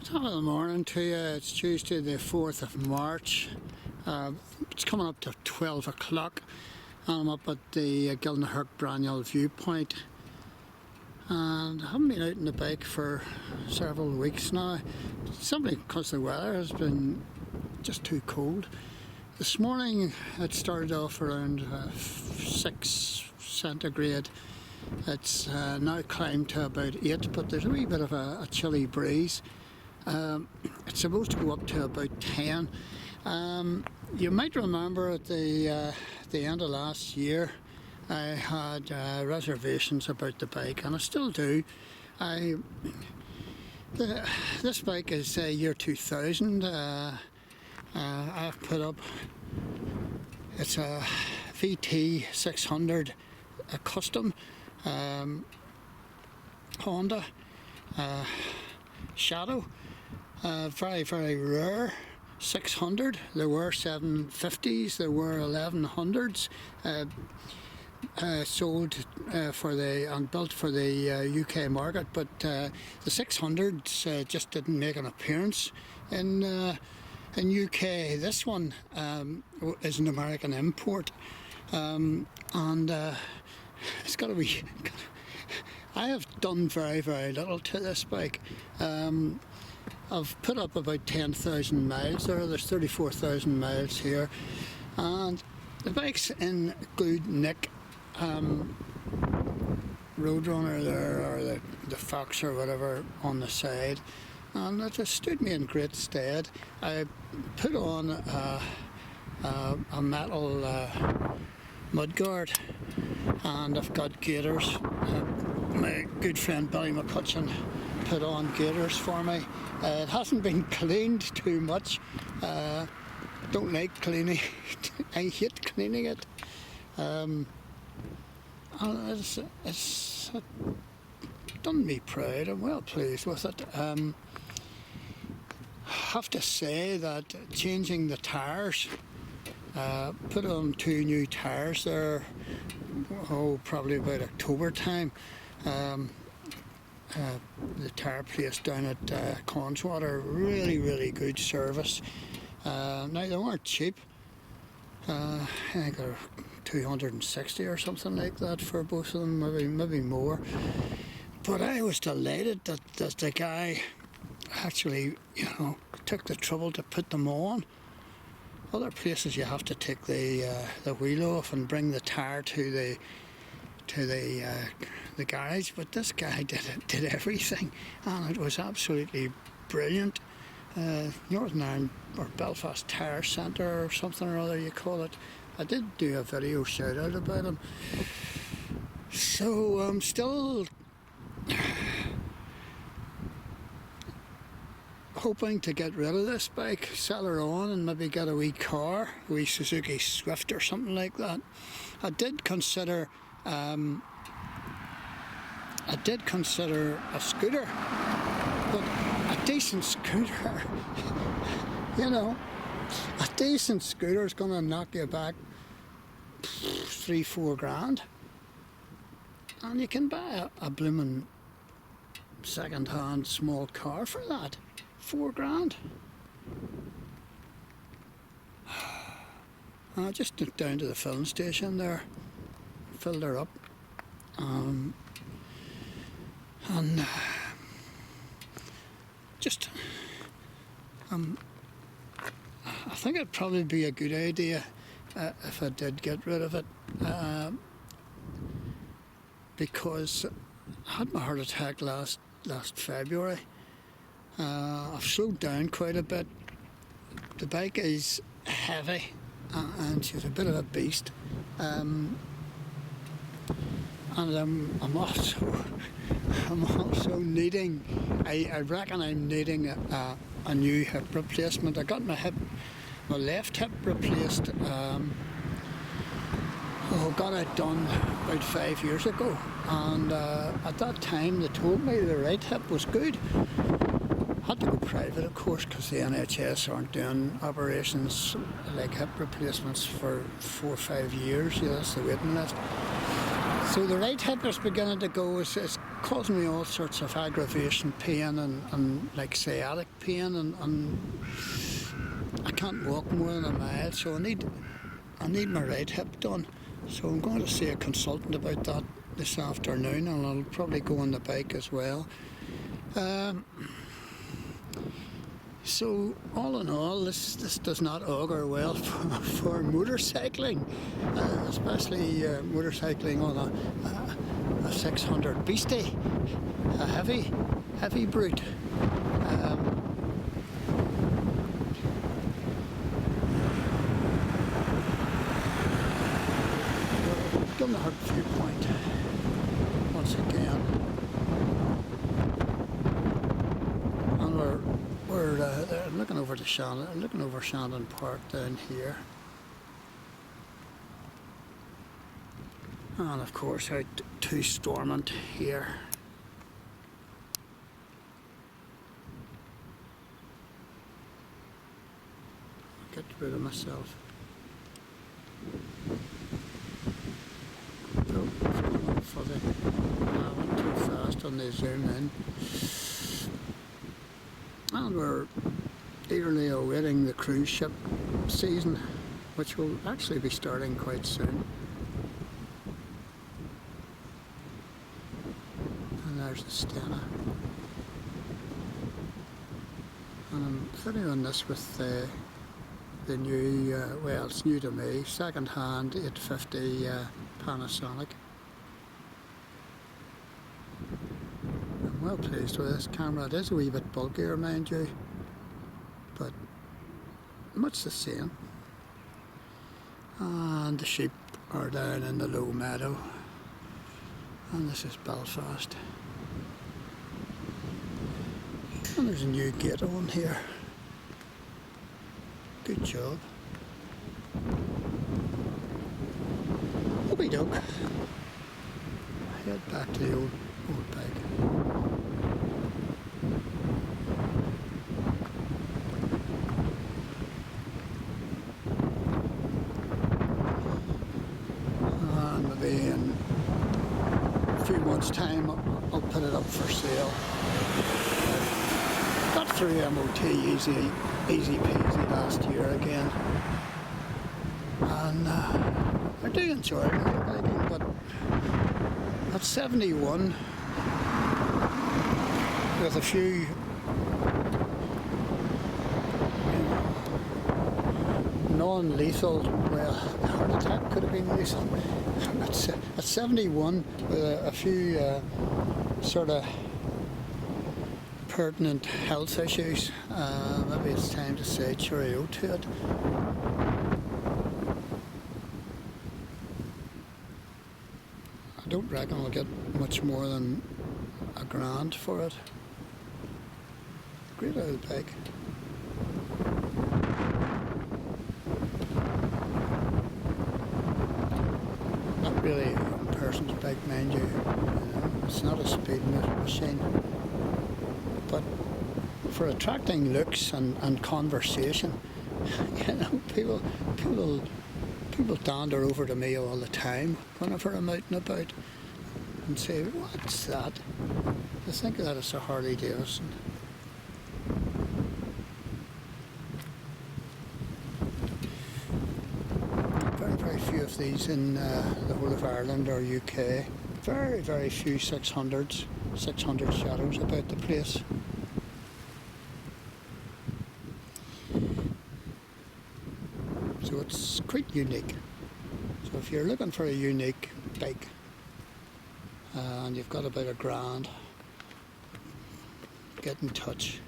Top of the morning to you. It's Tuesday the 4th of March. It's coming up to 12 o'clock and I'm up at the Gilnahirk Braniel Viewpoint, and I haven't been out on the bike for several weeks now, simply because the weather has been just too cold. This morning it started off around 6 centigrade. It's now climbed to about 8, but there's a wee bit of a chilly breeze. It's supposed to go up to about 10. You might remember at the end of last year I had reservations about the bike, and I still do. This bike is year 2000. I've put up, it's a VT 600, a custom Honda Shadow. Very, very rare 600. There were 750s, there were 1100s sold for and built for the UK market, but the 600s just didn't make an appearance in UK. This one is an American import, and it's got to be. I have done very, very little to this bike. I've put up about 10,000 miles there. There's 34,000 miles here, and the bike's in good nick. Roadrunner there, or the Fox or whatever on the side, and it just stood me in great stead. I put on a metal mudguard, and I've got gaiters. My good friend Billy McCutcheon put on gaiters for me. It hasn't been cleaned too much. Don't like cleaning. I hate cleaning it. It's done me proud. I'm well pleased with it. I have to say that changing the tyres, put on 2 new tyres there, probably about October time. The tyre place down at Conswater, really good service. Now they weren't cheap. I think they're 260 or something like that for both of them, maybe more. But I was delighted that the guy actually, took the trouble to put them on. Other places you have to take the wheel off and bring the tyre to the garage, but this guy did everything, and it was absolutely brilliant. Northern Ireland or Belfast Tire Centre or something or other you call it. I did do a video shout out about him. So I'm still hoping to get rid of this bike, sell her on, and maybe get a wee car, a wee Suzuki Swift or something like that. I did consider a scooter, but a decent scooter, a decent scooter is going to knock you back 3-4 grand, and you can buy a blooming second-hand small car for that, 4 grand. I just went down to the filling station there, filled her up, and I think it'd probably be a good idea if I did get rid of it, because I had my heart attack last February. I've slowed down quite a bit. The bike is heavy, and she's a bit of a beast. And I'm also needing. I reckon I'm needing a new hip replacement. I got my left hip replaced. Got it done about 5 years ago, and at that time they told me the right hip was good. Had to go private, of course, because the NHS aren't doing operations like hip replacements for 4 or 5 years. That's the waiting list. So the right hip is beginning to go. It's causing me all sorts of aggravation pain and like sciatic pain, and I can't walk more than a mile, so I need my right hip done. So I'm going to see a consultant about that this afternoon, and I'll probably go on the bike as well. So all in all, this does not augur well for motorcycling, especially motorcycling on a 600 beastie, a heavy brute. Gilnahirk Viewpoint once again, and we're looking over to Shandon Park down here, and of course out to Stormont here. Get rid of myself. I went too fast on the zoom in. And we're eagerly awaiting the cruise ship season, which will actually be starting quite soon. And there's the Stena. And I'm fitting on this with the new, well, it's new to me, second-hand 850 Panasonic. I'm well pleased with this camera. It is a wee bit bulkier, mind you, but much the same. And the sheep are down in the low meadow, and this is Belfast. And there's a new gate on here. Good job. Okie doke. Head back to the old bike. And maybe in a few months' time I'll put it up for sale. Got through MOT easy peasy last year again, and I do enjoy motorbiking, but at 71, with a few non-lethal, well, a heart attack could have been lethal. At 71, with a few sort of pertinent health issues, maybe it's time to say cheerio to it. I don't reckon I'll get much more than $1,000 for it. Great old bike. Not really a person's bike, mind you. It's not a speed machine. But for attracting looks and conversation, you know, people dander over to me all the time whenever I'm out and about and say, "What's that?" I think that it's a Harley Davidson. Very few of these in the whole of Ireland or UK. Very few 600 shadows about the place. So it's quite unique. So if you're looking for a unique bike and you've got about $1,000, get in touch.